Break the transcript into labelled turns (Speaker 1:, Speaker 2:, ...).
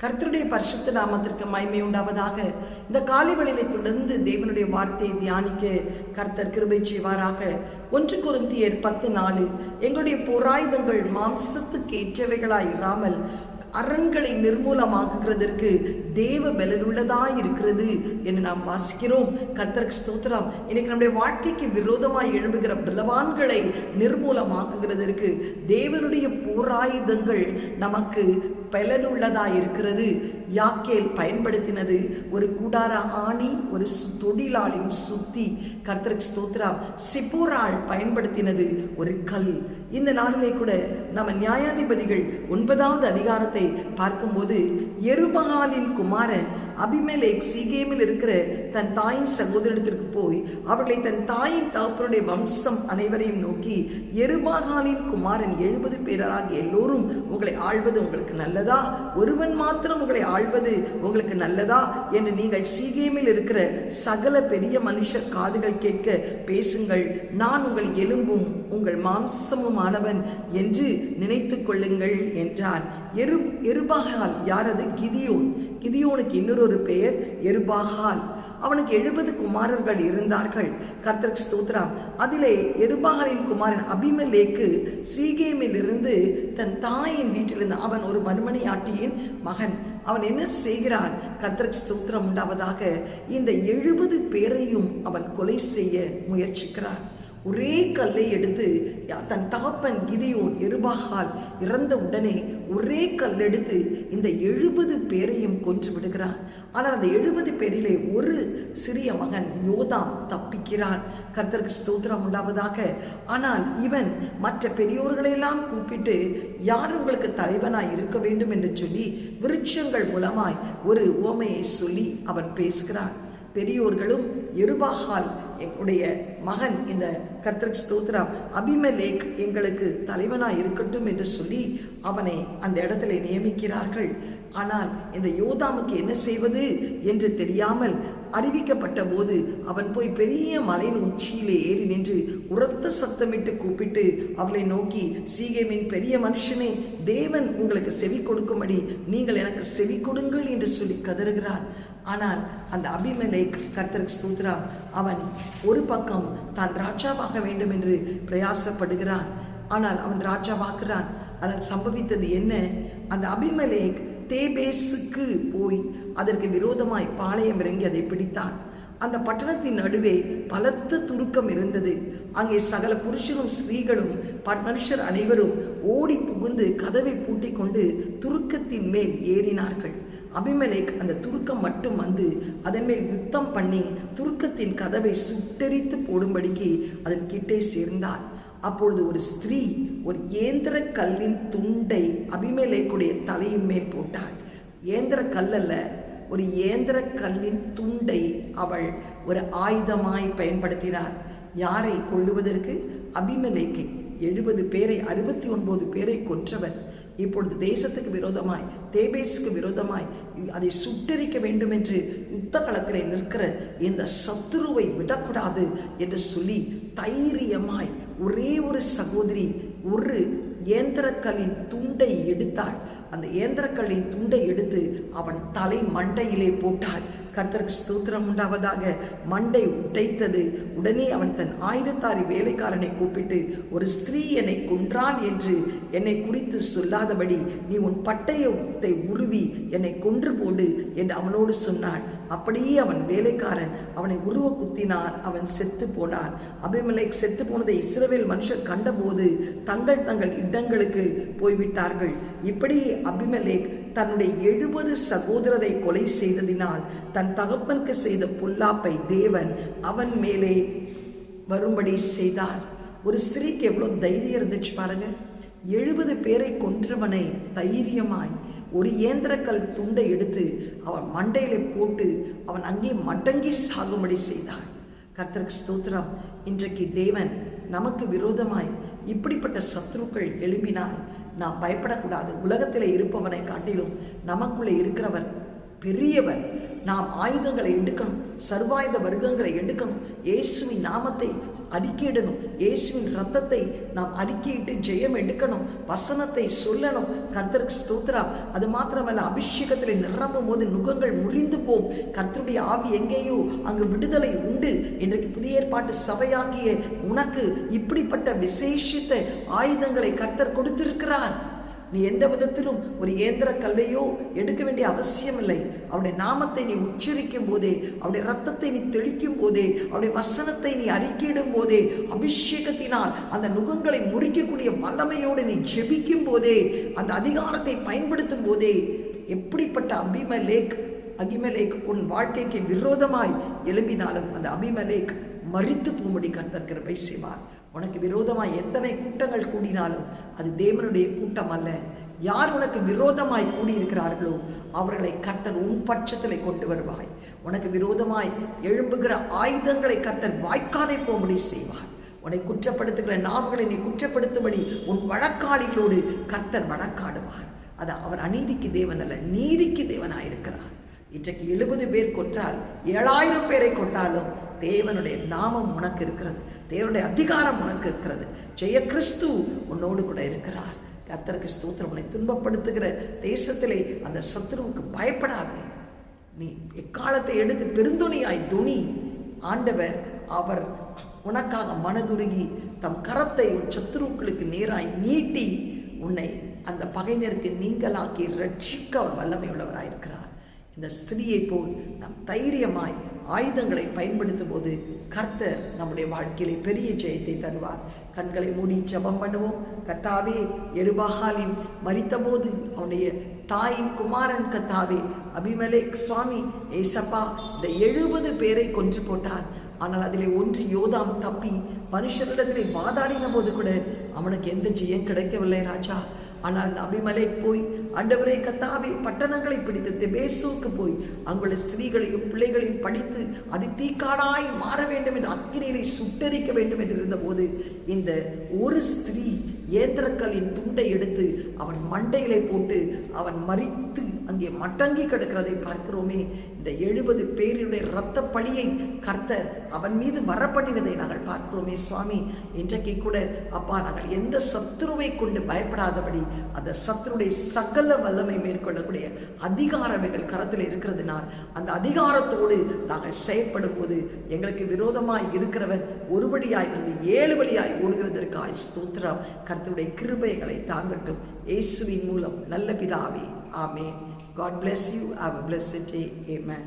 Speaker 1: கர்த்தருடைய பரிசுத்த நாமத்திற்கு மகிமை உண்டாவதாக. இந்த காலை வேளையிலே தொடர்ந்து தேவனுடைய வார்த்தையை தியானிக்க கர்த்தர் கிருபை செய்வாராக. 1 கொரிந்தியர் 10:4 எங்களுடைய போராயுதங்கள் மாம்சத்துக்கு ஏற்றவைகளாய் இராமல் அரண்களை நிர்மூலமாக்குகிறதற்கு தேவ பலனுள்ளதாய் இருக்கிறது என்று நாம் வாசிக்கிறோம். கர்த்தருக்கு ஸ்தோத்திரம். இன்னைக்கு நம்முடைய வாழ்க்கைக்கு விரோதமாய் எழும்புகிற பலவான்களை நிர்மூலமாக்குகிறதற்கு தேவனுடைய போராயுதங்கள் நமக்கு பலனுள்ளதாய் இருக்கிறது. யாக்கேல் பயன்படுத்தினது ஒரு கூடார ஆணி, ஒரு தொழிலாளின் சுத்தி. கர்த்தருக்கு ஸ்தோத்திரம். சிப்போராள் பயன்படுத்தினது ஒரு கல். இந்த நாளிலே கூட நம்ம நியாயாதிபதிகள் 9வது அதிகாரத்தை பார்க்கும்போது யெருபகாலின் குமாரன் அபிமெலேக் சீகேமில் இருக்கிற தன் தாயின் சகோதரத்திற்கு போய் அவர்களை தன் தாயின் தகப்பனுடைய வம்சம் அனைவரையும் நோக்கி, யெருபகாலின் குமாரன் 70 பேராகிய எல்லோரும் உங்களை ஆள்வது உங்களுக்கு நல்லதா? ஒருவன் மாத்திரம் உங்களை ஆள்வது உங்களுக்கு நல்லதா என்று நீங்கள் சீகேமில் இருக்கிற சகல பெரிய மனுஷர் காதுகள் கேட்க பேசுங்கள். நான் உங்கள் எலும்பும் உங்கள் மாம்சமுமானவன் என்று நினைத்துக் கொள்ளுங்கள் என்றான். யெருபகால் யாரது? கிதியோன். கிதியோனுக்கு இன்னொரு பெயர் யெருபகால். அவனுக்கு 70 குமாரர்கள் இருந்தார்கள். கர்த்தருக்கு ஸ்தோத்திரம். அதிலே யெருபகாலின் குமாரன் அபிமெலேக்கு சீகேமில் இருந்து தன் தாயின் வீட்டிலிருந்து, அவன் ஒரு மறுமனையாட்டியின் மகன். அவன் என்ன செய்கிறான்? கர்த்தருக்கு ஸ்தோத்திரம் உண்டாவதாக. இந்த 70 பேரையும் அவன் கொலை செய்ய முயற்சிக்கிறான். ஒரே கல்லை எடுத்து தன் தகப்பன் கிதியோன் யெருபகால் இறந்த உடனே ஒரே கல் எடுத்து இந்த 70 பேரையும் கொன்று விடுகிறான். ஆனால் அந்த 70 பேரிலே ஒரு சிறிய மகன் யோதாம் தப்பிக்கிறான். கர்த்தருக்கு ஸ்தோத்திரம் உண்டாவதாக. ஆனால் இவன் மற்ற பெரியோர்களெல்லாம் கூப்பிட்டு, யார் உங்களுக்கு தலைவனாய் இருக்க வேண்டும் என்று சொல்லி விருட்சங்கள் மூலமாய் ஒரு உவமையை சொல்லி அவன் பேசுகிறான். பெரியோர்களும் யெருபகால் எங்களுடைய மகன் இந்த கர்த்தருக்கு ஸ்தோத்திரம் அபிமெலேக் எங்களுக்கு தலைவனாய் இருக்கட்டும் என்று சொல்லி அவனை அந்த இடத்துல நியமிக்கிறார்கள். ஆனால் இந்த யோதாமுக்கு என்ன செய்வது என்று தெரியாமல் அறிவிக்கப்பட்ட போது அவன் போய் பெரிய மலையின் உச்சியிலே ஏறி நின்று உரத்த சத்தமிட்டு கூப்பிட்டு அவளை நோக்கி, சீகேமின் பெரிய மனுஷனே, தேவன் உங்களுக்கு செவி கொடுக்கும்படி நீங்கள் எனக்கு செவி கொடுங்கள் என்று சொல்லி கதறுகிறான். ஆனால் அந்த அபிமெலேக் கர்த்தருக்கு ஸ்தோத்திரம் அவன் ஒரு பக்கம் தான் ராஜாவாக வேண்டும் என்று பிரயாசப்படுகிறான். ஆனால் அவன் ராஜாவாக்குறான். ஆனால் சம்பவித்தது என்ன? அந்த அபிமெலேக் தேபேசுக்கு போய் அதற்கு விரோதமாய் பாளையம் இறங்கி அதை பிடித்தான். அந்த பட்டணத்தின் நடுவே பலத்த துருக்கம் இருந்தது. அங்கே சகல புருஷரும் ஸ்திரீகளும் மனுஷர் அனைவரும் ஓடி புகுந்து கதவை பூட்டி கொண்டு துருக்கத்தின் மேல் ஏறினார்கள். அபிமெலேக் அந்த துருக்கம் மட்டும் வந்து அதன் மேல் யுத்தம் பண்ணி துருக்கத்தின் கதவை சுட்டெரித்து போடும்படிக்கு அதன் கிட்டே சேர்ந்தார். அப்பொழுது ஒரு ஸ்திரீ ஒரு ஏந்திர கல்லின் துண்டை அபிமெலேக்குடைய தலையின் மேல் போட்டாள். ஏந்திர கல் அல்ல, ஒரு ஏந்திர கல்லின் துண்டை அவள் ஒரு ஆயுதமாய் பயன்படுத்தினார். யாரை கொல்லுவதற்கு? அபிமெலேக்கை. 70 பேரை 69 பேரை கொன்றவன் இப்பொழுது தேசத்துக்கு விரோதமாய், தேபேசுக்கு விரோதமாய் அதை சுட்டெரிக்க வேண்டும் என்று யுத்த களத்திலே நிற்கிற இந்த சத்துருவை விடக்கூடாது என்று சொல்லி தைரியமாய் ஒரே ஒரு சகோதரி ஒரு ஏந்திரக்கல்லின் துண்டை எடுத்தாள். அந்த ஏந்திரக்கல்லின் துண்டை எடுத்து அவன் தலை மண்டையிலே போட்டாள். கர்த்தருக்கு ஸ்தோத்திரம் உண்டாவதாக. மண்டை உடைத்தது. உடனே அவன் தன் ஆயுதத்தாரி வேலைக்காரனை கூப்பிட்டு, ஒரு ஸ்திரீ என்னை கொன்றாள் என்று என்னை குறித்து சொல்லாதபடி நீ உன் பட்டயத்தை உருவி என்னை கொன்று போடு என்று அவனோடு சொன்னான். அப்படியே அவன் வேலைக்காரன் அவனை உருவ குத்தினான். அவன் செத்து போனான். அபிமெலேக் செத்து போனதை இஸ்ரவேல் மனுஷர் கண்டபோது தங்கள் தங்கள் இடங்களுக்கு போய்விட்டார்கள். இப்படி அபிமெலேக் தன்னுடைய 70 சகோதரரை கொலை செய்ததினால் தன் தகப்பனுக்கு செய்த பொல்லாப்பை தேவன் அவன் மேலே வரும்படி செய்தார். ஒரு ஸ்திரீக்கு எவ்வளவு தைரியம் இருந்துச்சு பாருங்க. 70 பேரை கொன்றவனை தைரியமாய் ஒரு ஏந்திரக்கல் துண்டை எடுத்து அவன் மண்டையில போட்டு அவன் அங்கே மடங்கி சாகும்படி செய்தார். கர்த்தருக்கு ஸ்தோத்திரம். இன்றைக்கு தேவன் நமக்கு விரோதமாய் இப்படிப்பட்ட சத்துருக்கள் எழும்பினால் நாம் பயப்படக்கூடாது. உலகத்தில் இருப்பவனை காட்டிலும் நமக்குள்ளே இருக்கிறவர் பெரியவர். நாம் ஆயுதங்களை எடுக்கணும், சர்வாயுத வர்க்கங்களை எடுக்கணும், இயேசுவின் நாமத்தை அறிக்கையிடணும், இயேசுவின் ரத்தத்தை நாம் அறிக்கையிட்டு ஜெயம் எடுக்கணும், வசனத்தை சொல்லணும். கர்த்தருக்கு ஸ்தோத்திரம். அது மாத்திரமல்ல, அபிஷேகத்தில் நிரம்பும் போது நுகங்கள் முறிந்து போம். கர்த்தருடைய ஆவி எங்கேயோ அங்கு விடுதலை உண்டு. இன்றைக்கு புதிய ஏற்பாட்டு சபையாகிய உனக்கு இப்படிப்பட்ட விசேஷித்த ஆயுதங்களை கர்த்தர் கொடுத்திருக்கிறார். நீ எந்த விதத்திலும் ஒரு இயந்திர கல்லையோ எடுக்க வேண்டிய அவசியம் இல்லை. அவருடைய நாமத்தை நீ உச்சரிக்கும் போதே, அவருடைய ரத்தத்தை நீ தெளிக்கும் போதே, அவருடைய வசனத்தை நீ அறிக்கையிடும் போதே, அபிஷேகத்தினால் அந்த நுகங்களை முறிக்கக்கூடிய வல்லமையோடு நீ ஜெபிக்கும் போதே, அந்த அதிகாரத்தை பயன்படுத்தும் போதே, எப்படிப்பட்ட அபிமெலேக் உன் வாழ்க்கைக்கு விரோதமாய் எழும்பினாலும் அந்த அபிமெலேக் மரித்து போகும்படி கர்த்தர் கிருபை செய்வார். உனக்கு விரோதமாய் எத்தனை கூட்டங்கள் கூடினாலும் அது தேவனுடைய கூட்டம் அல்ல. யார் உனக்கு விரோதமாய் கூடியிருக்கிறார்களோ அவர்களை கர்த்தர் உன் பட்சத்திலே கொண்டு வருவாய். உனக்கு விரோதமாய் எழும்புகிற ஆயுதங்களை கர்த்தர் வாய்க்காதே போகும்படி செய்வார். உன்னை குற்றப்படுத்துகிற நாவுகளை நீ குற்றப்படுத்தும்படி உன் வழக்காளிகளோடு கர்த்தர் வழக்காடுவார். அது அவர் அநீதிக்கு தேவன் அல்ல, நீதிக்கு தேவனாயிருக்கிறார். இன்றைக்கு 70 பேர் கொன்றால் 7000 பேரை கொண்டாலும் தேவனுடைய நாமம் உனக்கு இருக்கிறது, தேவனுடைய அதிகாரம் உனக்கு இருக்கிறது. ஜெய கிறிஸ்து உன்னோடு கூட இருக்கிறார். கர்த்தருக்கு ஸ்தோத்திரம். உன்னை துன்பப்படுத்துகிற தேசத்திலே அந்த சத்துருவுக்கு பயப்படாதே. நீ எக்காலத்தை எடுத்து பெருந்துணியாய் துணி. ஆண்டவர் அவர் உனக்காக மனதுருகி தம் கரத்தை உன் சத்துருக்களுக்கு நேராய் நீட்டி உன்னை அந்த பகைஞருக்கு நீங்களாக்கி ரட்சிக்க அவர் வல்லமை உள்ளவராயிருக்கிறார். இந்த ஸ்திரியை போல் நாம் தைரியமாய் ஆயுதங்களை பயன்படுத்தும் போது கர்த்தர் நம்முடைய வாழ்க்கையிலே பெரிய ஜெயத்தை தருவார். கண்களை மூடி ஜெபம் பண்ணுவோம். கர்த்தாவே, யெருபாகாலின் மரித்த போது அவனுடைய தாயின் குமாரன் கர்த்தாவே அபிமெலேக் சுவாமி ஏசப்பா இந்த 70 பேரை கொன்று போட்டான். ஆனால் அதிலே ஒன்று யோதாம் தப்பி மனுஷரிடத்திலே வாதாடின போது கூட அவனுக்கு எந்த ஜெயம் கிடைக்கவில்லை ராஜா. ஆனால் அந்த அபிமெலேக் போய் ஆண்டவரே கர்த்தாவே பட்டணங்களை பிடித்து தெபேசுக்கு போய் அங்குள்ள ஸ்திரீகளையும் பிள்ளைகளையும் படித்து அது தீக்காடாய் மாற வேண்டும் என்று அக்கினியை சுட்டரிக்க வேண்டும் என்று இருந்தபோது இந்த ஒரு ஸ்திரீ ஏந்திரக்கல்லின் துண்டை எடுத்து அவன் மண்டையிலே போட்டு அவன் மரித்து அங்கே மட்டங்கி கிடக்கிறதை பார்க்கிறோமே. இந்த 70 பேருடைய இரத்த பழியை கர்த்தர் அவன் மீது வரப்பண்ணினதை நாங்கள் பார்க்கிறோமே சுவாமி. இன்றைக்கு கூட அப்பா, நாங்கள் எந்த சத்துருவை கொண்டு பயப்படாதபடி அந்த சத்துருடைய சகல வல்லமை மேற்கொள்ளக்கூடிய அதிகாரம் எங்கள் கரத்தில் இருக்கிறதுனால் அந்த அதிகாரத்தோடு நாங்கள் செயற்படும் போது எங்களுக்கு விரோதமாய் இருக்கிறவன் ஒரு வழியாய் வந்து 7 வழியாய் ஓடுகிறதற்காய் ஸ்தோத்திரம். கர்த்தருடைய கிருபைகளை தாங்கட்டும் இயேசுவின் மூலம் நல்ல பிதாவே, ஆமென். God bless you. Have a blessed day. Amen.